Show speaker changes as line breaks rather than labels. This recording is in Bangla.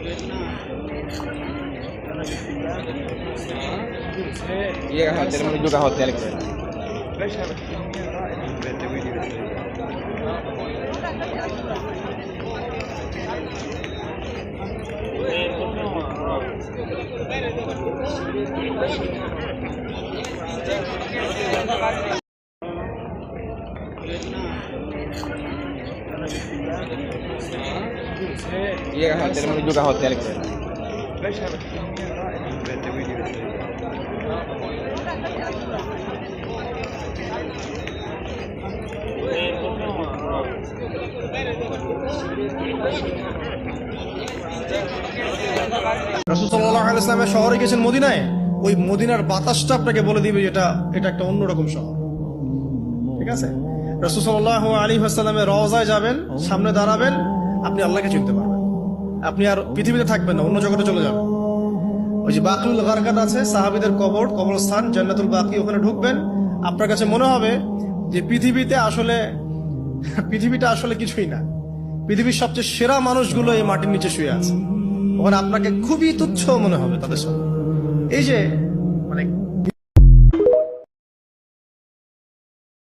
Iya, hotel menuju ke hotel gitu. Iya, hotel menuju ke hotel gitu.
রাসূল সাল্লাল্লাহু আলাইহি ওয়াসাল্লাম শহরে গেছেন মদিনায়, ওই মদিনার বাতাসটা আপনাকে বলে দিবে এটা একটা অন্যরকম শহর। ঠিক আছে, রাসূল সাল্লাল্লাহু আলাইহি ওয়াসাল্লামের রওজায় যাবেন, সামনে দাঁড়াবেন, আপনি আল্লাহকে চিনতে পারবেন। আপনি আর পৃথিবীতে থাকবেন না, অন্য জগতে চলে যাবেন। ওই যে বাকিউল গারকাত আছে, সাহাবীদের কবরস্থান জান্নাতুল বাকি, ওখানে ঢুকবেন, আপনার কাছে মনে হবে যে পৃথিবীটা আসলে কিছুই না। পৃথিবীর সবচেয়ে সেরা মানুষগুলো এই মাটির নিচে শুয়ে আছে। ওখানে আপনাকে খুবই তুচ্ছ মনে হবে তাদের সাথে। এই যে মানে